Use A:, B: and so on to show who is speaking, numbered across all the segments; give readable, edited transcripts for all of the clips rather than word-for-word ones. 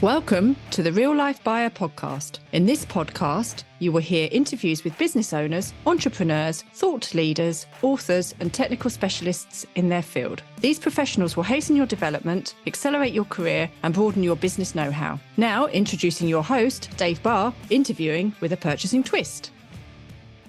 A: Welcome to the Real Life Buyer podcast. In this podcast, you will hear interviews with business owners, entrepreneurs, thought leaders, authors, and technical specialists in their field. These professionals will hasten your development, accelerate your career, and broaden your business know-how. Now, introducing your host, Dave Barr, interviewing with a purchasing twist.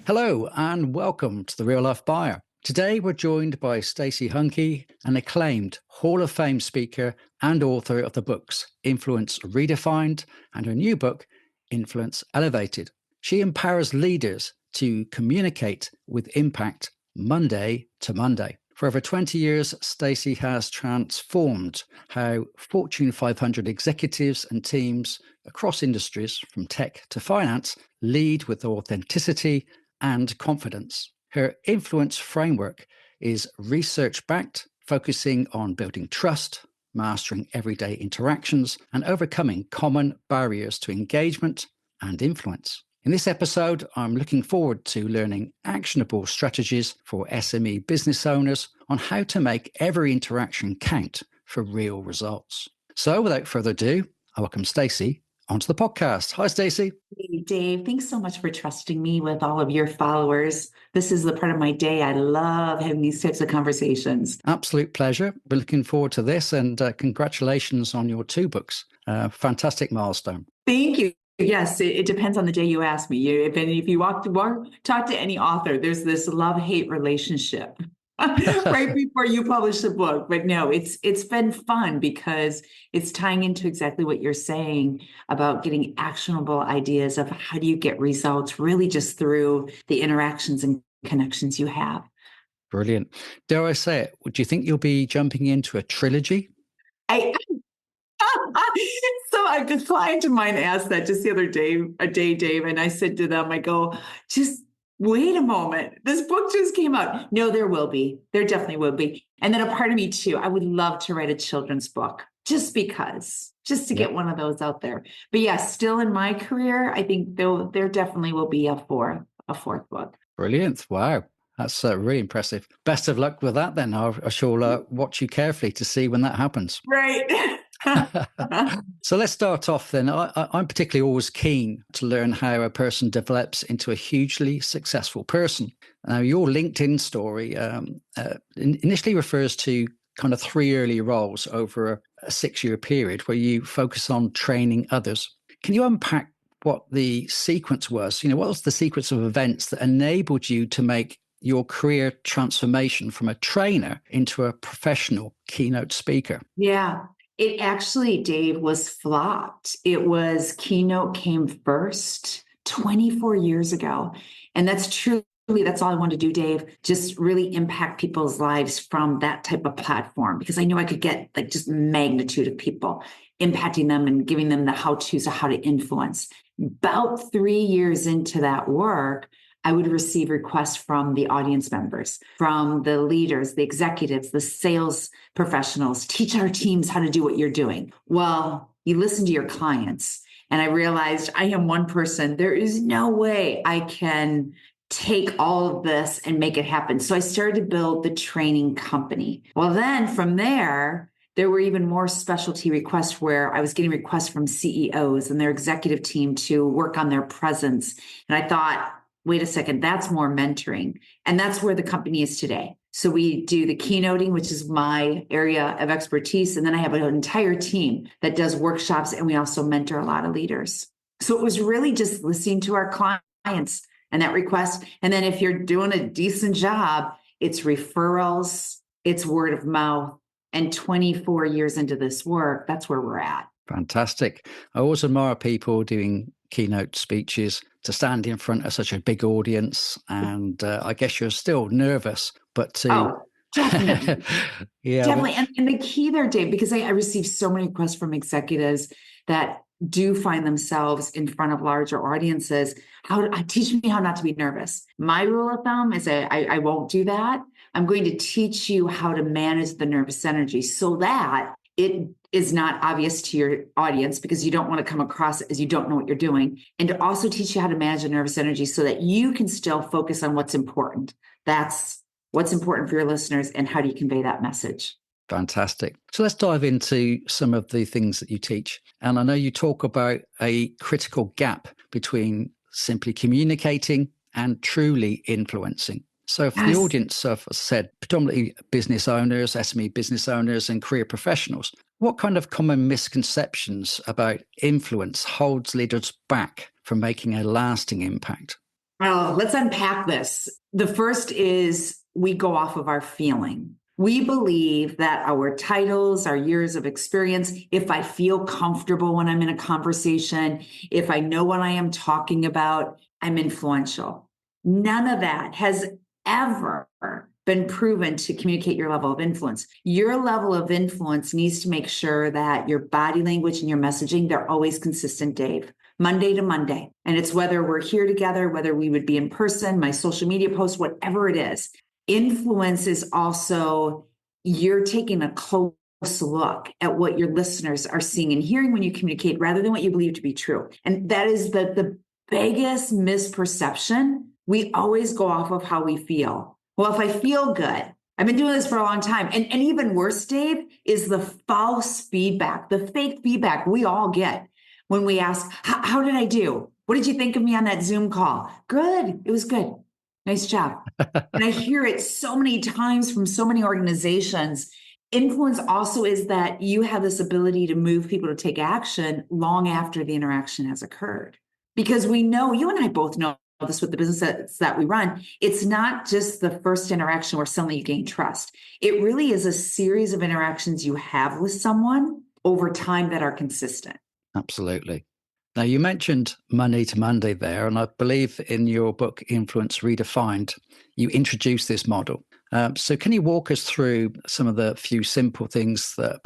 B: Hello, and welcome to the Real Life Buyer. Today, we're joined by Stacey Hanke, an acclaimed Hall of Fame speaker and author of the books Influence Redefined and her new book, Influence Elevated. She empowers leaders to communicate with impact Monday to Monday. For over 20 years, Stacey has transformed how Fortune 500 executives and teams across industries, from tech to finance, lead with authenticity and confidence. Her influence framework is research-backed, focusing on building trust, mastering everyday interactions, and overcoming common barriers to engagement and influence. In this episode, I'm looking forward to learning actionable strategies for SME business owners on how to make every interaction count for real results. So without further ado, I welcome Stacey onto the podcast. Hi, Stacey.
C: Hey, Dave. Thanks so much for trusting me with all of your followers. This is the part of my day. I love having these types of conversations.
B: Absolute pleasure. We're looking forward to this, and congratulations on your two books. Fantastic milestone.
C: Thank you. Yes, it depends on the day you ask me. If you talk to any author, there's this love-hate relationship right before you publish the book. But no, it's been fun because it's tying into exactly what you're saying about getting actionable ideas of how do you get results really just through the interactions and connections you have.
B: Brilliant. Dare I say it? Do you think you'll be jumping into a trilogy?
C: So a client of mine asked that just the other day, Dave, and I said to them, I go, just wait a moment. This book just came out. No, there will be. There definitely will be. And then a part of me too, I would love to write a children's book just to get one of those out there. But yes, still in my career, I think there definitely will be a fourth book. Brilliant.
B: Wow. That's really impressive. Best of luck with that then. I shall watch you carefully to see when that happens.
C: Right.
B: So let's start off then. I'm particularly always keen to learn how a person develops into a hugely successful person. Now, your LinkedIn story initially refers to kind of 3 early roles over a 6-year period where you focus on training others. Can you unpack what the sequence was? What was the sequence of events that enabled you to make your career transformation from a trainer into a professional keynote speaker?
C: Yeah. It actually, Dave, was flopped. It was keynote came first 24 years ago. And that's all I wanted to do, Dave, just really impact people's lives from that type of platform, because I knew I could get just magnitude of people, impacting them and giving them the how-tos of how to influence. About 3 years into that work, I would receive requests from the audience members, from the leaders, the executives, the sales professionals, teach our teams how to do what you're doing. Well, you listen to your clients. And I realized I am one person. There is no way I can take all of this and make it happen. So I started to build the training company. Well, then from there were even more specialty requests where I was getting requests from CEOs and their executive team to work on their presence. And I thought, wait a second, that's more mentoring. And that's where the company is today. So we do the keynoting, which is my area of expertise. And then I have an entire team that does workshops, and we also mentor a lot of leaders. So it was really just listening to our clients and that request. And then if you're doing a decent job, it's referrals, it's word of mouth. And 24 years into this work, that's where we're at.
B: Fantastic. I always admire people doing keynote speeches to stand in front of such a big audience. And I guess you're still nervous, but
C: definitely.
B: Yeah,
C: definitely. And the key there, Dave, because I receive so many requests from executives that do find themselves in front of larger audiences. Teach me how not to be nervous. My rule of thumb is I won't do that. I'm going to teach you how to manage the nervous energy so that it is not obvious to your audience, because you don't want to come across as you don't know what you're doing, and to also teach you how to manage the nervous energy so that you can still focus on what's important. That's what's important for your listeners, and how do you convey that message?
B: Fantastic. So let's dive into some of the things that you teach. And I know you talk about a critical gap between simply communicating and truly influencing. So for the
C: Yes.
B: audience, I've said predominantly business owners, SME business owners, and career professionals, what kind of common misconceptions about influence holds leaders back from making a lasting impact?
C: Well, let's unpack this. The first is we go off of our feeling. We believe that our titles, our years of experience, if I feel comfortable when I'm in a conversation, if I know what I am talking about, I'm influential. None of that has ever been proven to communicate your level of influence. Your level of influence needs to make sure that your body language and your messaging, they're always consistent, Dave. Monday to Monday. And it's whether we're here together, whether we would be in person, my social media post, whatever it is. Influence is also you're taking a close look at what your listeners are seeing and hearing when you communicate rather than what you believe to be true. And that is the biggest misperception. We always go off of how we feel. Well, if I feel good, I've been doing this for a long time. And even worse, Dave, is the false feedback, the fake feedback we all get when we ask, how did I do? What did you think of me on that Zoom call? Good. It was good. Nice job. And I hear it so many times from so many organizations. Influence also is that you have this ability to move people to take action long after the interaction has occurred. Because we know, you and I both know this with the business that we run, it's not just the first interaction where suddenly you gain trust. It really is a series of interactions you have with someone over time that are consistent.
B: Absolutely. Now, you mentioned Monday to Monday there, and I believe in your book, Influence Redefined, you introduced this model. So can you walk us through some of the few simple things that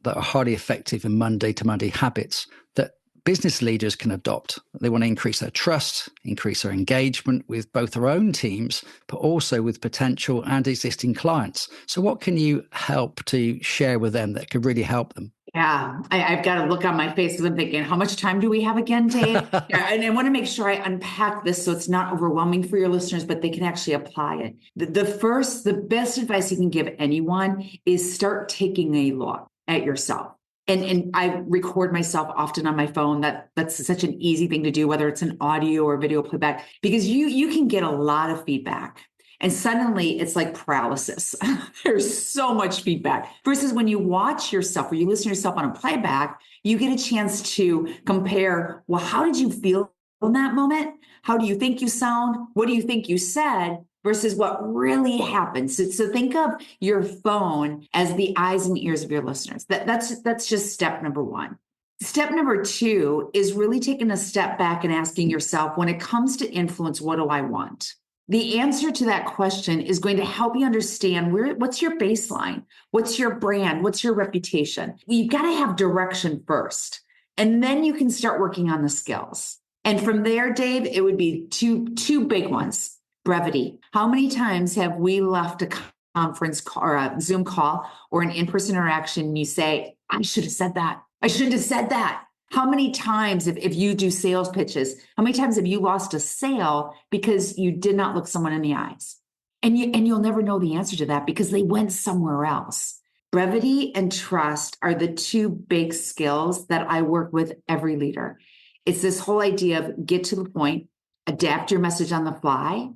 B: are highly effective in Monday to Monday habits that business leaders can adopt? They want to increase their trust, increase their engagement with both their own teams, but also with potential and existing clients. So what can you help to share with them that could really help them?
C: Yeah, I've got a look on my face because I'm thinking, how much time do we have again, Dave? Yeah, and I want to make sure I unpack this so it's not overwhelming for your listeners, but they can actually apply it. The best advice you can give anyone is start taking a look at yourself. And I record myself often on my phone. That's such an easy thing to do, whether it's an audio or video playback, because you can get a lot of feedback. And suddenly it's like paralysis. There's so much feedback. Versus when you watch yourself or you listen to yourself on a playback, you get a chance to compare, well, how did you feel in that moment? How do you think you sound? What do you think you said? Versus what really happens. So think of your phone as the eyes and ears of your listeners. That's just step number one. Step number two is really taking a step back and asking yourself, when it comes to influence, what do I want? The answer to that question is going to help you understand what's your baseline, what's your brand, what's your reputation. You've got to have direction first, and then you can start working on the skills. And from there, Dave, it would be two big ones. Brevity. How many times have we left a conference call or a Zoom call or an in-person interaction and you say, I should have said that. I shouldn't have said that. How many times, if you do sales pitches, how many times have you lost a sale because you did not look someone in the eyes? And you'll never know the answer to that because they went somewhere else. Brevity and trust are the two big skills that I work with every leader. It's this whole idea of get to the point, adapt your message on the fly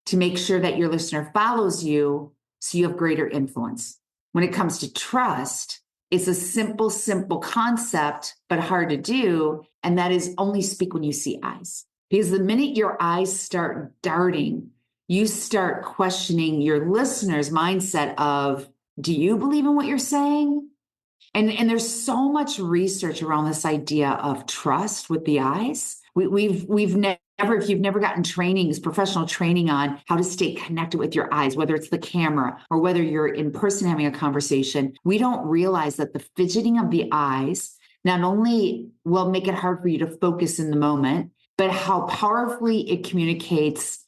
C: to make sure that your listener follows you so you have greater influence. When it comes to trust, it's a simple concept, but hard to do. And that is only speak when you see eyes. Because the minute your eyes start darting, you start questioning your listener's mindset of, do you believe in what you're saying? And there's so much research around this idea of trust with the eyes. We've never, if you've never gotten trainings, professional training on how to stay connected with your eyes, whether it's the camera or whether you're in person having a conversation, we don't realize that the fidgeting of the eyes not only will make it hard for you to focus in the moment, but how powerfully it communicates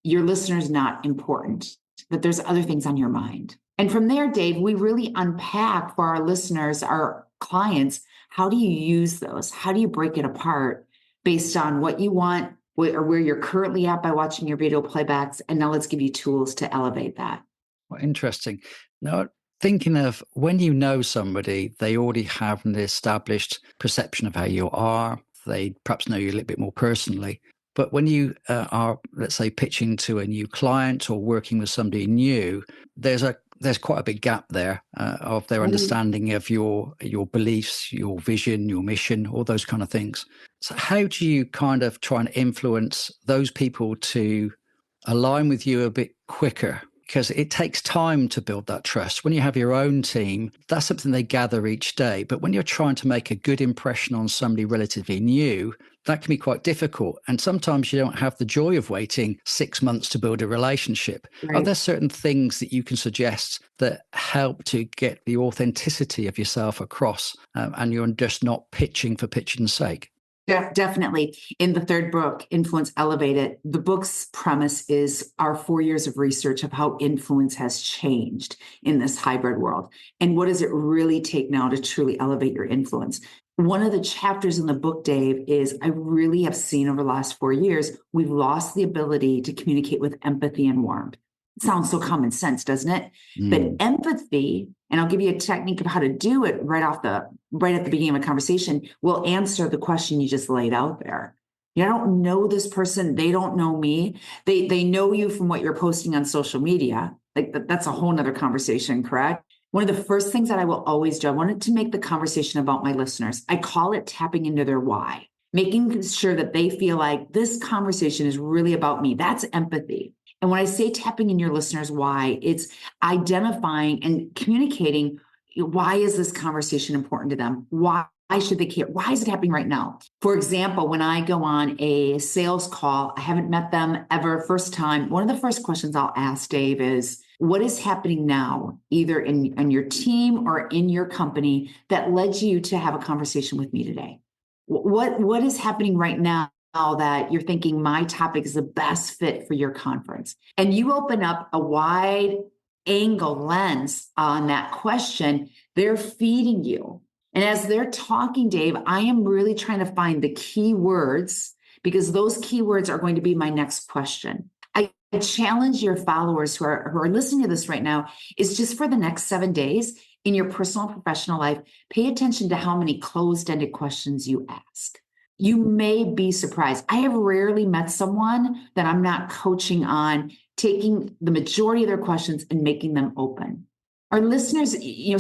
C: your listener's not important, that there's other things on your mind. And from there, Dave, we really unpack for our listeners, our clients, how do you use those? How do you break it apart based on what you want or where you're currently at by watching your video playbacks? And now let's give you tools to elevate that.
B: Well, interesting. Now, thinking of when you know somebody, they already have an established perception of how you are. They perhaps know you a little bit more personally. But when you are, let's say, pitching to a new client or working with somebody new, there's quite a big gap there of their understanding of your beliefs, your vision, your mission, all those kind of things. So how do you kind of try and influence those people to align with you a bit quicker? Because it takes time to build that trust. When you have your own team, that's something they gather each day. But when you're trying to make a good impression on somebody relatively new, that can be quite difficult. And sometimes you don't have the joy of waiting 6 months to build a relationship. Are
C: Right.
B: there certain things that you can suggest that help to get the authenticity of yourself across, and you're just not pitching for pitching's sake?
C: Definitely. In the third book, Influence Elevated, the book's premise is our 4 years of research of how influence has changed in this hybrid world. And what does it really take now to truly elevate your influence? One of the chapters in the book, Dave, is I really have seen over the last 4 years, we've lost the ability to communicate with empathy and warmth. It sounds so common sense, doesn't it? But empathy, and I'll give you a technique of how to do it right at the beginning of a conversation, will answer the question you just laid out there. I don't know this person. They don't know me. They know you from what you're posting on social media. Like that's a whole nother conversation, correct? One of the first things that I will always do, I wanted to make the conversation about my listeners. I call it tapping into their why, making sure that they feel like this conversation is really about me. That's empathy. And when I say tapping in your listeners' why, it's identifying and communicating why is this conversation important to them? Why should they care? Why is it happening right now? For example, when I go on a sales call, I haven't met them ever, first time. One of the first questions I'll ask Dave is, what is happening now, either in your team or in your company, that led you to have a conversation with me today? What is happening right now that you're thinking my topic is the best fit for your conference? And you open up a wide angle lens on that question, they're feeding you. And as they're talking, Dave, I am really trying to find the key words, because those keywords are going to be my next question. I challenge your followers who are listening to this right now, is just for the next 7 days in your personal and professional life, pay attention to how many closed-ended questions you ask. You may be surprised. I have rarely met someone that I'm not coaching on taking the majority of their questions and making them open. Our listeners,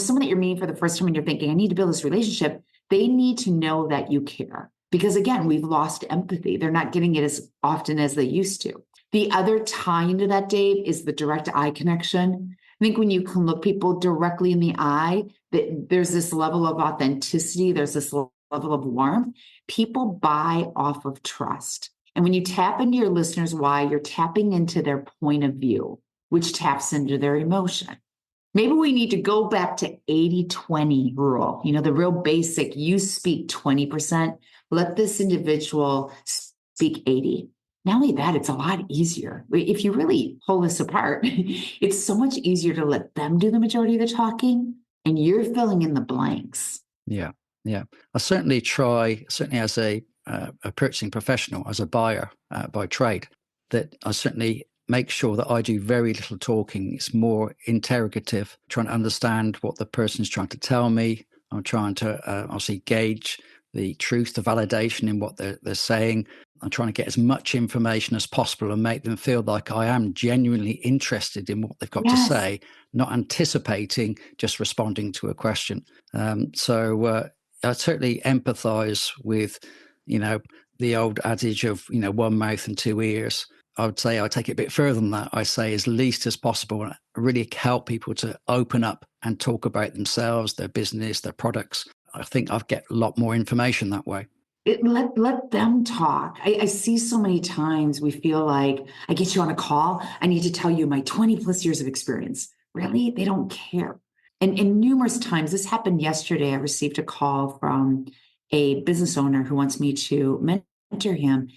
C: someone that you're meeting for the first time and you're thinking, I need to build this relationship, they need to know that you care. Because again, we've lost empathy. They're not getting it as often as they used to. The other tie into that, Dave, is the direct eye connection. I think when you can look people directly in the eye, there's this level of authenticity, there's this level of warmth. People buy off of trust. And when you tap into your listeners' why, you're tapping into their point of view, which taps into their emotion. Maybe we need to go back to 80-20 rule, the real basic, you speak 20%, let this individual speak 80. Not only that, it's a lot easier. If you really pull this apart, it's so much easier to let them do the majority of the talking and you're filling in the blanks.
B: Yeah. I certainly as a purchasing professional, as a buyer by trade, that I certainly make sure that I do very little talking. It's more interrogative, trying to understand what the person's trying to tell me. I'm trying to obviously gauge the truth, the validation in what they're saying. I'm trying to get as much information as possible and make them feel like I am genuinely interested in what they've got to say, not anticipating, just responding to a question. So I certainly empathize with, the old adage of, one mouth and two ears. I would say I take it a bit further than that. I say as least as possible, and really help people to open up and talk about themselves, their business, their products. I think I'll get a lot more information that way.
C: Let them talk. I see so many times we feel like I get you on a call, I need to tell you my 20 plus years of experience. Really? They don't care. And numerous times, this happened yesterday, I received a call from a business owner who wants me to mentor him.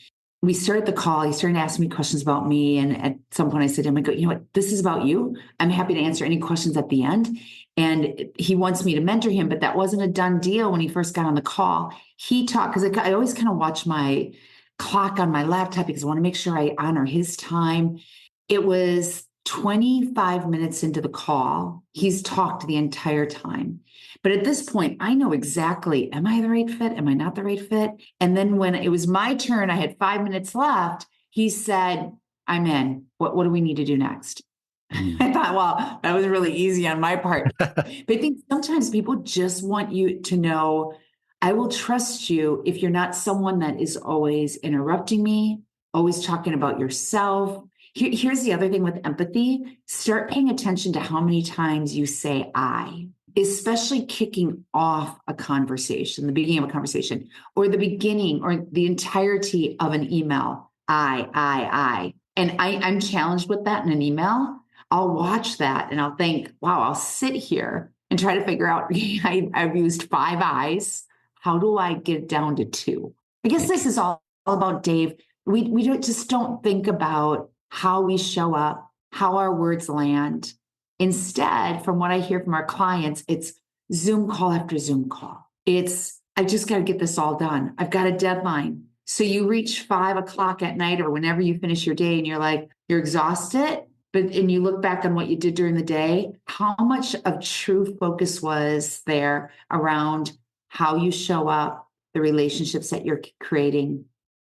C: We started the call, he started asking me questions about me. And at some point I said to him, I go, you know what, this is about you. I'm happy to answer any questions at the end. And he wants me to mentor him, but that wasn't a done deal when he first got on the call. He talked, because I always kind of watch my clock on my laptop because I want to make sure I honor his time. It was 25 minutes into the call, he's talked the entire time. But at this point, I know exactly, am I the right fit? Am I not the right fit? And then when it was my turn, I had 5 minutes left. He said, I'm in. What do we need to do next? I thought, well, that was really easy on my part. But I think sometimes people just want you to know, I will trust you if you're not someone that is always interrupting me, always talking about yourself. Here's the other thing with empathy. Start paying attention to how many times you say I, especially kicking off a conversation, the beginning of a conversation, or the beginning or the entirety of an email. I. And I'm challenged with that in an email. I'll watch that and I'll think, wow, I'll sit here and try to figure out, I've used 5 I's. How do I get it down to 2? I guess this is all about, Dave. We don't think about how we show up, how our words land. Instead, from what I hear from our clients, it's Zoom call after Zoom call. It's, I just got to get this all done. I've got a deadline. So you reach 5 o'clock at night or whenever you finish your day and you're like, you're exhausted. And you look back on what you did during the day, how much of true focus was there around how you show up, the relationships that you're creating?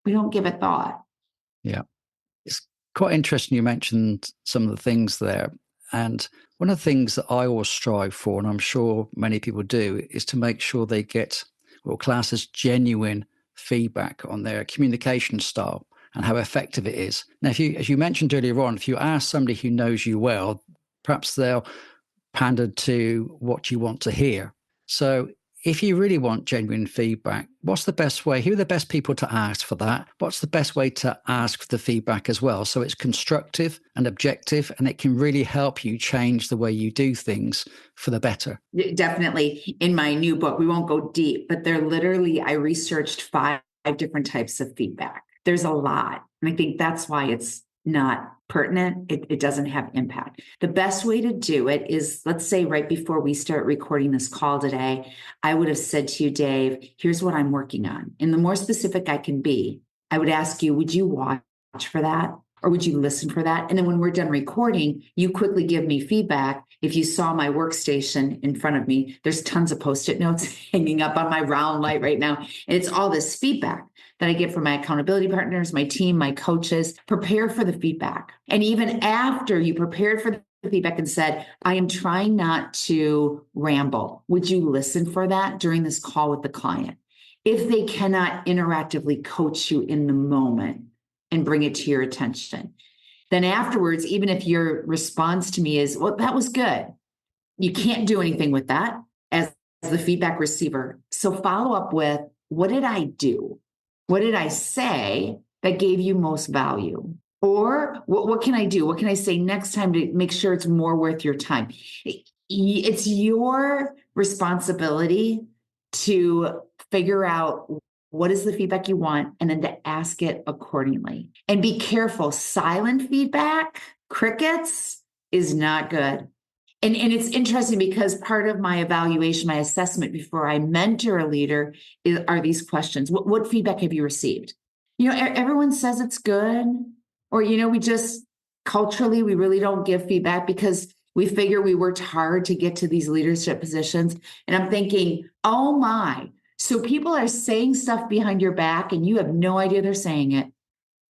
C: We don't give it thought.
B: Yeah. It's quite interesting you mentioned some of the things there. And one of the things that I always strive for, and I'm sure many people do, is to make sure they get what we'll class as genuine feedback on their communication style and how effective it is. Now, if you, as you mentioned earlier on, if you ask somebody who knows you well, perhaps they'll pander to what you want to hear. So if you really want genuine feedback, what's the best way? Who are the best people to ask for that? What's the best way to ask for the feedback as well? So it's constructive and objective, and it can really help you change the way you do things for the better.
C: Definitely. In my new book, we won't go deep, but I researched 5 different types of feedback. There's a lot. And I think that's why it's not pertinent. It doesn't have impact. The best way to do it is, let's say right before we start recording this call today, I would have said to you, Dave, here's what I'm working on. And the more specific I can be, I would ask you, would you watch for that? Or would you listen for that? And then when we're done recording, you quickly give me feedback. If you saw my workstation in front of me, there's tons of Post-it notes hanging up on my round light right now. And it's all this feedback that I get from my accountability partners, my team, my coaches. Prepare for the feedback. And even after you prepared for the feedback and said, I am trying not to ramble, would you listen for that during this call with the client? If they cannot interactively coach you in the moment and bring it to your attention, then afterwards, even if your response to me is, well, that was good, you can't do anything with that as the feedback receiver. So follow up with, what did I do? What did I say that gave you most value? Or what can I do? What can I say next time to make sure it's more worth your time? It's your responsibility to figure out what is the feedback you want and then to ask it accordingly. And be careful. Silent feedback, crickets, is not good. And it's interesting because part of my evaluation, my assessment before I mentor a leader are these questions. What feedback have you received? Everyone says it's good. Or, we just culturally, we really don't give feedback because we figure we worked hard to get to these leadership positions. And I'm thinking, oh my. So people are saying stuff behind your back and you have no idea they're saying it.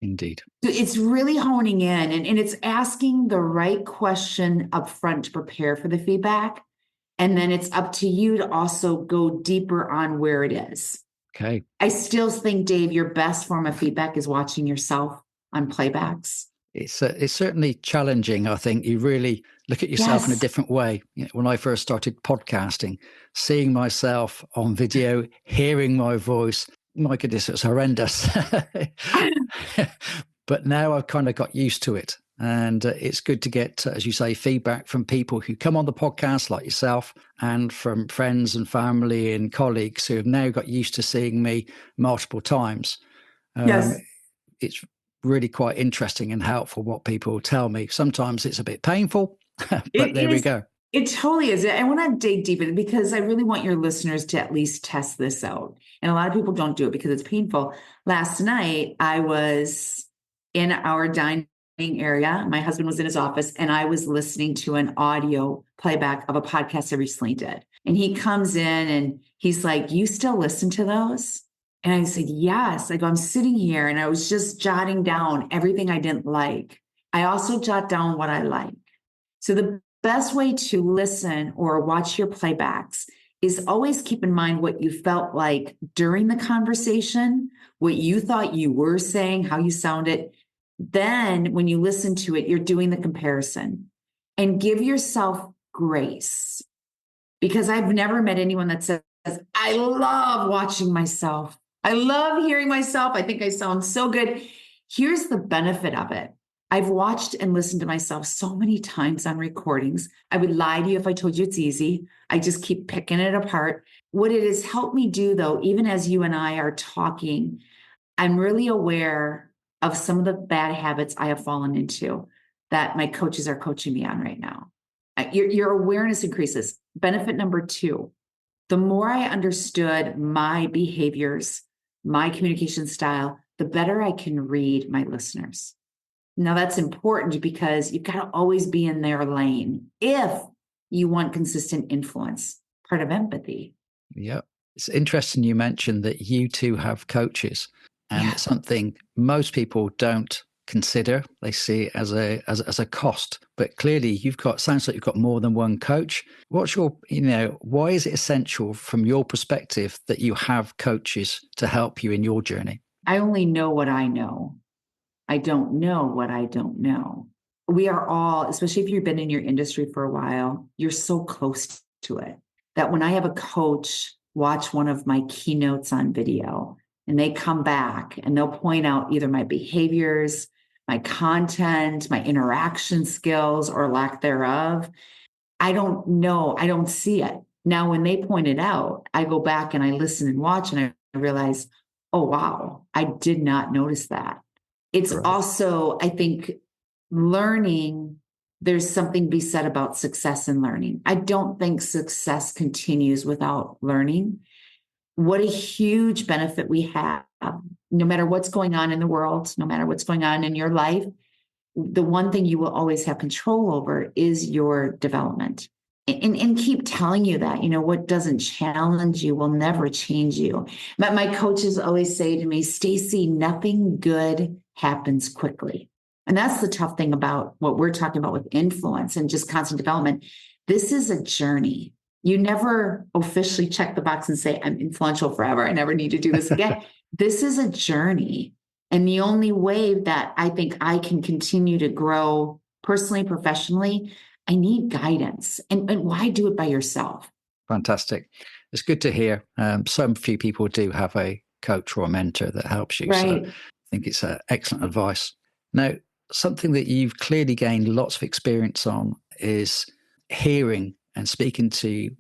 B: Indeed.
C: It's really honing in and it's asking the right question up front to prepare for the feedback. And then it's up to you to also go deeper on where it is.
B: Okay.
C: I still think, Dave, your best form of feedback is watching yourself on playbacks.
B: It's certainly challenging. I think you really look at yourself in a different way. When I first started podcasting, seeing myself on video, hearing my voice, my goodness, it's horrendous. But now I've kind of got used to it. And it's good to get, as you say, feedback from people who come on the podcast like yourself and from friends and family and colleagues who have now got used to seeing me multiple times.
C: Yes.
B: It's really quite interesting and helpful what people tell me. Sometimes it's a bit painful, but there we go.
C: It totally is. I want to dig deep in it because I really want your listeners to at least test this out. And a lot of people don't do it because it's painful. Last night, I was in our dining area. My husband was in his office and I was listening to an audio playback of a podcast I recently did. And he comes in and he's like, "You still listen to those?" And I said, "Yes." I go, "I'm sitting here and I was just jotting down everything I didn't like. I also jot down what I like." So the best way to listen or watch your playbacks is always keep in mind what you felt like during the conversation, what you thought you were saying, how you sounded. Then when you listen to it, you're doing the comparison, and give yourself grace, because I've never met anyone that says, "I love watching myself. I love hearing myself. I think I sound so good." Here's the benefit of it. I've watched and listened to myself so many times on recordings. I would lie to you if I told you it's easy. I just keep picking it apart. What it has helped me do, though, even as you and I are talking, I'm really aware of some of the bad habits I have fallen into that my coaches are coaching me on right now. Your awareness increases. Benefit number 2, the more I understood my behaviors, my communication style, the better I can read my listeners. Now, that's important because you've got to always be in their lane if you want consistent influence, part of empathy.
B: Yep. It's interesting you mentioned that you two have coaches, and
C: Yeah.
B: it's something most people don't consider. They see it as a cost, but clearly sounds like you've got more than one coach. What's your, why is it essential from your perspective that you have coaches to help you in your journey?
C: I only know what I know. I don't know what I don't know. We are all, especially if you've been in your industry for a while, you're so close to it that when I have a coach watch one of my keynotes on video and they come back and they'll point out either my behaviors, my content, my interaction skills or lack thereof, I don't know. I don't see it. Now, when they point it out, I go back and I listen and watch and I realize, oh, wow, I did not notice that. It's
B: Right.
C: also, I think, learning, there's something to be said about success in learning. I don't think success continues without learning. What a huge benefit we have, no matter what's going on in the world, no matter what's going on in your life, the one thing you will always have control over is your development. And keep telling you that, what doesn't challenge you will never change you. My coaches always say to me, "Stacey, nothing good happens quickly." And that's the tough thing about what we're talking about with influence and just constant development. This is a journey. You never officially check the box and say, "I'm influential forever. I never need to do this again." This is a journey. And the only way that I think I can continue to grow personally, professionally, I need guidance. And why do it by yourself?
B: Fantastic. It's good to hear. So few people do have a coach or a mentor that helps you. So
C: Right.
B: I think it's excellent advice. Now, something that you've clearly gained lots of experience on is hearing and speaking to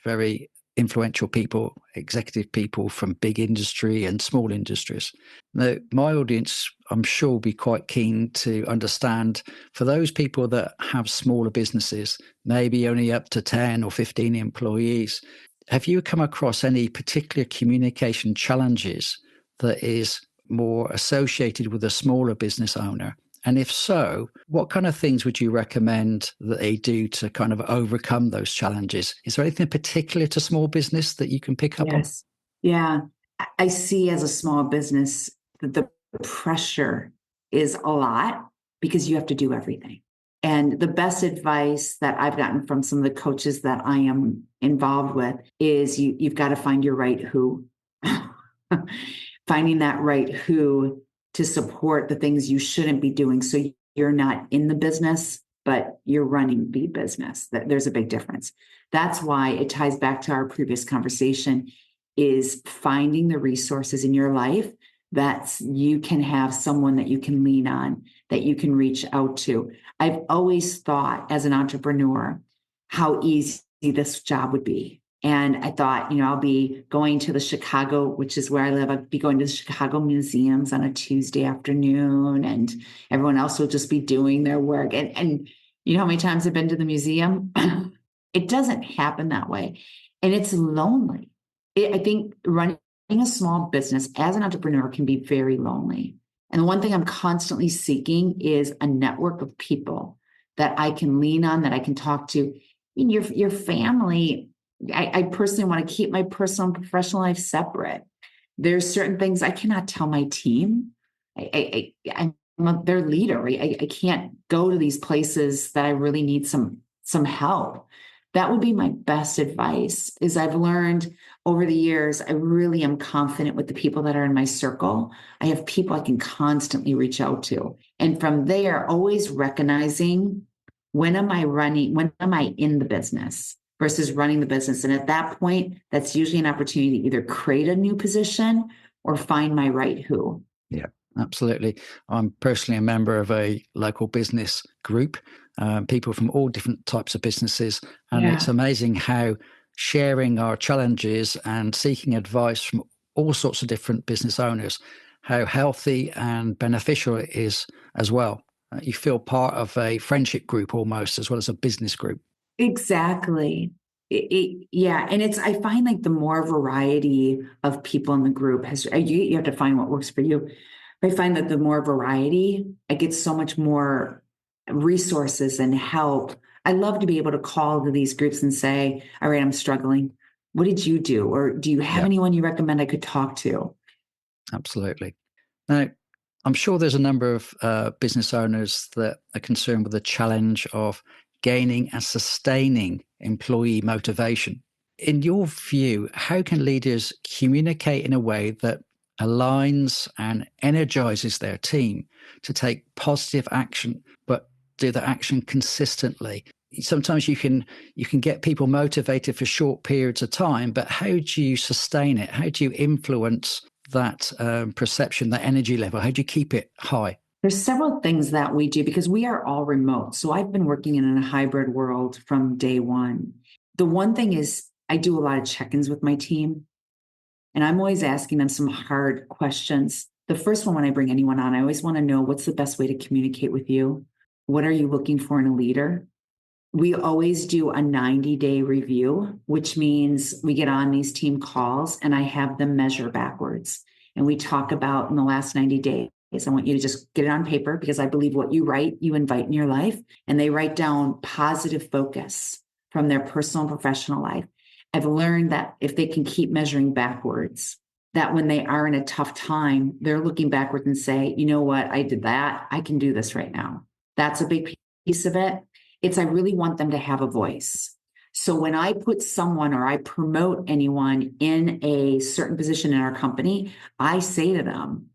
B: very influential people, executive people from big industry and small industries. Now, my audience, I'm sure, will be quite keen to understand, for those people that have smaller businesses, maybe only up to 10 or 15 employees, have you come across any particular communication challenges that is more associated with a smaller business owner? And if so, what kind of things would you recommend that they do to kind of overcome those challenges? Is there anything particular to small business that you can pick up on?
C: Yes. Yeah. I see as a small business that the pressure is a lot because you have to do everything. And the best advice that I've gotten from some of the coaches that I am involved with is you've got to find your right who. Finding that right who to support the things you shouldn't be doing. So you're not in the business, but you're running the business. There's a big difference. That's why it ties back to our previous conversation, is finding the resources in your life that you can have someone that you can lean on, that you can reach out to. I've always thought as an entrepreneur how easy this job would be. And I thought, I'll be going to the Chicago, which is where I live. I'd be going to the Chicago museums on a Tuesday afternoon, and everyone else will just be doing their work. And you know how many times I've been to the museum? It doesn't happen that way. And it's lonely. I think running a small business as an entrepreneur can be very lonely. And the one thing I'm constantly seeking is a network of people that I can lean on, that I can talk to. In your family, I personally want to keep my personal and professional life separate. There's certain things I cannot tell my team. I'm their leader. I can't go to these places that I really need some help. That would be my best advice. Is I've learned over the years, I really am confident with the people that are in my circle. I have people I can constantly reach out to. And from there, always recognizing when am I in the business versus running the business. And at that point, that's usually an opportunity to either create a new position or find my right who.
B: Yeah, absolutely. I'm personally a member of a local business group, people from all different types of businesses. And it's amazing how sharing our challenges and seeking advice from all sorts of different business owners, how healthy and beneficial it is as well. You feel part of a friendship group almost, as well as a business group.
C: Exactly. Yeah. And I find like the more variety of people in the group you have to find what works for you. I find that the more variety, I get so much more resources and help. I love to be able to call to these groups and say, all right, I'm struggling. What did you do? Or do you have anyone you recommend I could talk to?
B: Absolutely. Now, I'm sure there's a number of business owners that are concerned with the challenge of gaining and sustaining employee motivation. In your view, how can leaders communicate in a way that aligns and energizes their team to take positive action, but do the action consistently? Sometimes you can get people motivated for short periods of time, but how do you sustain it? How do you influence that perception, that energy level? How do you keep it high?
C: There's several things that we do because we are all remote. So I've been working in a hybrid world from day one. The one thing is I do a lot of check-ins with my team, and I'm always asking them some hard questions. The first one, when I bring anyone on, I always want to know, what's the best way to communicate with you? What are you looking for in a leader? We always do a 90-day review, which means we get on these team calls and I have them measure backwards. And we talk about in the last 90 days, I want you to just get it on paper, because I believe what you write, you invite in your life. And they write down positive focus from their personal and professional life. I've learned that if they can keep measuring backwards, that when they are in a tough time, they're looking backwards and say, you know what, I did that. I can do this right now. That's a big piece of it. I really want them to have a voice. So when I put someone or I promote anyone in a certain position in our company, I say to them,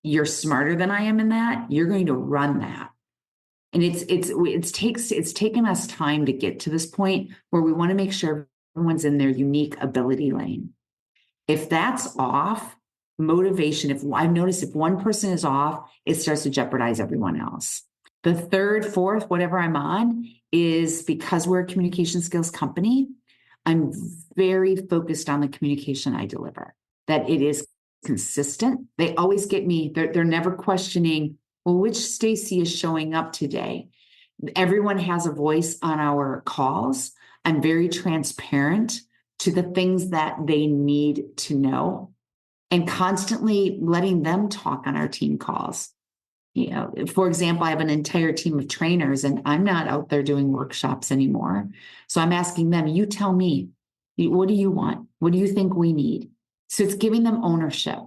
C: you're smarter than I am in that. You're going to run that. And it's taken us time to get to this point where we want to make sure everyone's in their unique ability lane. If that's off, motivation, if I've noticed if one person is off, it starts to jeopardize everyone else. The third, fourth, whatever I'm on, is because we're a communication skills company, I'm very focused on the communication I deliver, that it is consistent. They always get me, they're never questioning, well, which Stacey is showing up today? Everyone has a voice on our calls. I'm very transparent to the things that they need to know, and constantly letting them talk on our team calls. You know, for example, I have an entire team of trainers and I'm not out there doing workshops anymore. So I'm asking them, you tell me, what do you want? What do you think we need? So it's giving them ownership,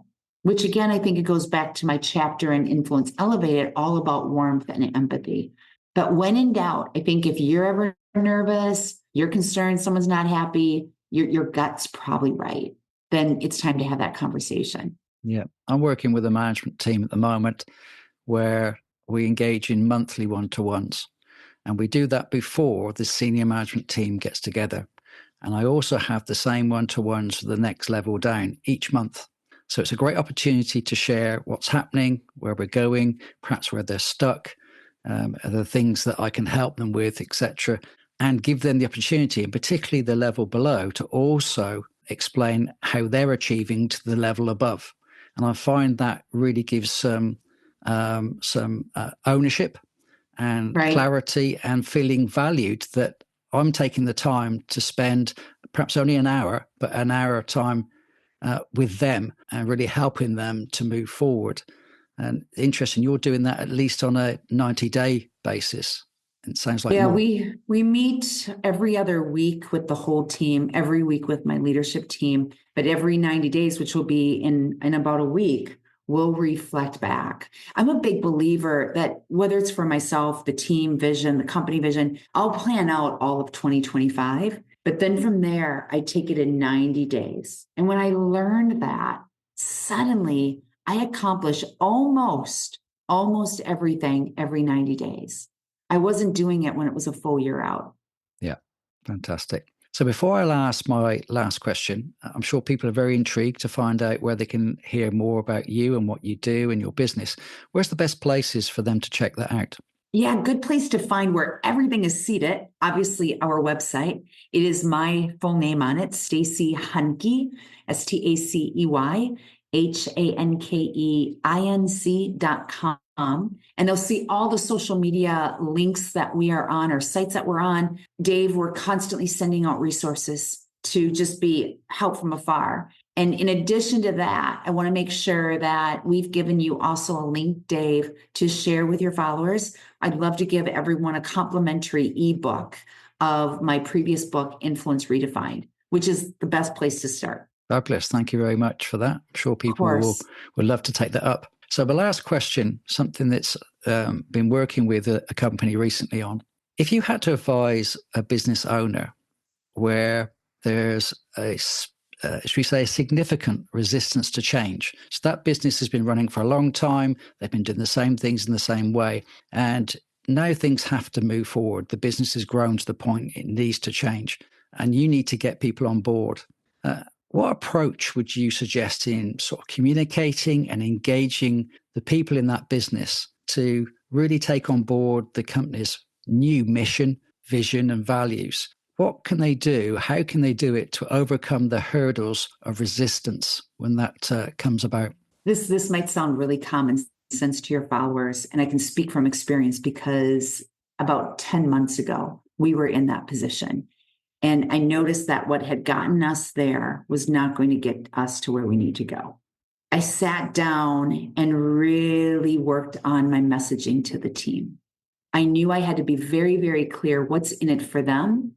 C: which again, I think it goes back to my chapter in Influence Elevated, all about warmth and empathy. But when in doubt, I think if you're ever nervous, you're concerned someone's not happy, your gut's probably right, then it's time to have that conversation.
B: Yeah. I'm working with a management team at the moment where we engage in monthly one-to-ones. And we do that before the senior management team gets together. And I also have the same one-to-ones for the next level down each month. So it's a great opportunity to share what's happening, where we're going, perhaps where they're stuck, the things that I can help them with, etc., and give them the opportunity, and particularly the level below, to also explain how they're achieving to the level above. And I find that really gives some ownership and clarity and feeling valued, that I'm taking the time to spend perhaps only an hour, but an hour of time with them and really helping them to move forward. And interesting, you're doing that at least on a 90-day basis. It sounds like
C: Yeah,
B: more.
C: we meet every other week with the whole team, every week with my leadership team, but every 90 days, which will be in about a week, we'll reflect back. I'm a big believer that whether it's for myself, the team vision, the company vision, I'll plan out all of 2025. But then from there, I take it in 90 days. And when I learned that, suddenly I accomplish almost everything every 90 days. I wasn't doing it when it was a full year out.
B: Yeah, fantastic. So before I ask my last question, I'm sure people are very intrigued to find out where they can hear more about you and what you do in your business. Where's the best places for them to check that out?
C: Yeah, good place to find where everything is seated. Obviously, our website. It is my full name on it, Stacey Hanke, STACEYHANKEINC.com. And they'll see all the social media links that we are on or sites that we're on. Dave, we're constantly sending out resources to just be help from afar. And in addition to that, I want to make sure that we've given you also a link, Dave, to share with your followers. I'd love to give everyone a complimentary ebook of my previous book, Influence Redefined, which is the best place to start.
B: Fabulous. Thank you very much for that. I'm sure people will love to take that up. So the last question, something that's been working with a company recently on. If you had to advise a business owner where there's should we say, a significant resistance to change. So that business has been running for a long time. They've been doing the same things in the same way. And now things have to move forward. The business has grown to the point it needs to change. And you need to get people on board. What approach would you suggest in sort of communicating and engaging the people in that business to really take on board the company's new mission, vision, and values? What can they do? How can they do it to overcome the hurdles of resistance when that comes about?
C: This might sound really common sense to your followers, and I can speak from experience because about 10 months ago, we were in that position. And I noticed that what had gotten us there was not going to get us to where we need to go. I sat down and really worked on my messaging to the team. I knew I had to be very, very clear what's in it for them,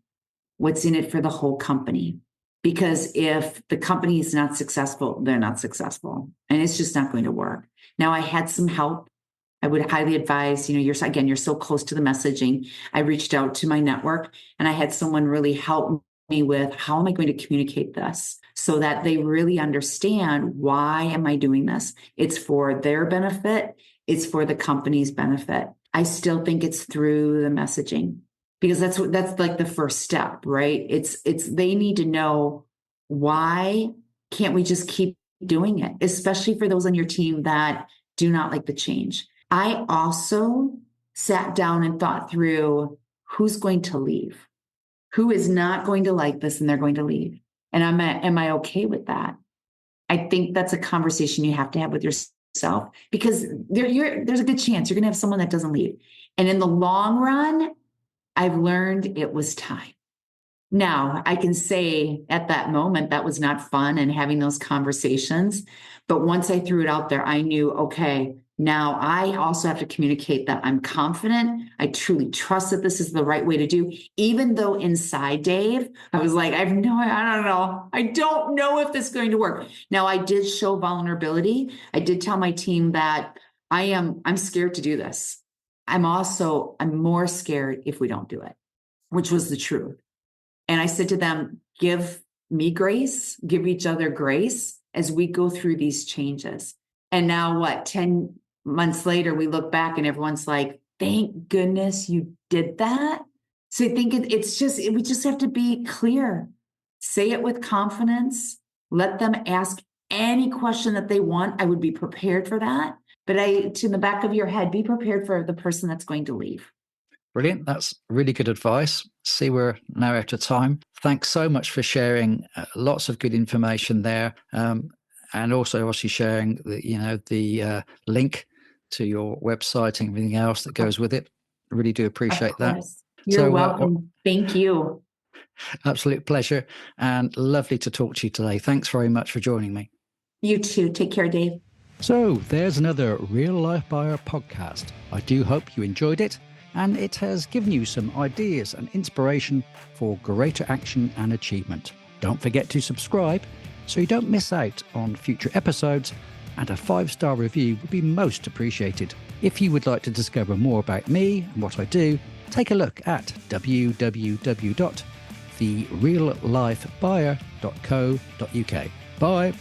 C: what's in it for the whole company. Because if the company is not successful, they're not successful. And it's just not going to work. Now, I had some help. I would highly advise, you're so close to the messaging. I reached out to my network and I had someone really help me with how am I going to communicate this so that they really understand why am I doing this? It's for their benefit. It's for the company's benefit. I still think it's through the messaging because that's like the first step, right? It's they need to know why can't we just keep doing it, especially for those on your team that do not like the change. I also sat down and thought through who's going to leave, who is not going to like this and they're going to leave. And am I okay with that? I think that's a conversation you have to have with yourself because there's a good chance you're going to have someone that doesn't leave. And in the long run, I've learned it was time. Now, I can say at that moment that was not fun and having those conversations. But once I threw it out there, I knew, okay, now I also have to communicate that I'm confident. I truly trust that this is the right way to do. Even though inside, Dave, I was like, I don't know. I don't know if this is going to work. Now, I did show vulnerability. I did tell my team that I'm scared to do this. I'm more scared if we don't do it, which was the truth. And I said to them, give me grace, give each other grace as we go through these changes. And now 10 months later, we look back and everyone's like, thank goodness you did that. So I think we just have to be clear, say it with confidence, let them ask any question that they want. I would be prepared for that. But in the back of your head, be prepared for the person that's going to leave.
B: Brilliant. That's really good advice. See, we're now out of time. Thanks so much for sharing lots of good information there. And also obviously sharing the link to your website and everything else that goes with it. Really do appreciate that.
C: You're welcome. Thank you.
B: Absolute pleasure and lovely to talk to you today. Thanks very much for joining me.
C: You too. Take care, Dave.
B: So there's another Real Life Buyer podcast. I do hope you enjoyed it and it has given you some ideas and inspiration for greater action and achievement. Don't forget to subscribe so you don't miss out on future episodes, and a 5-star review would be most appreciated. If you would like to discover more about me and what I do, take a look at www.thereallifebuyer.co.uk. Bye.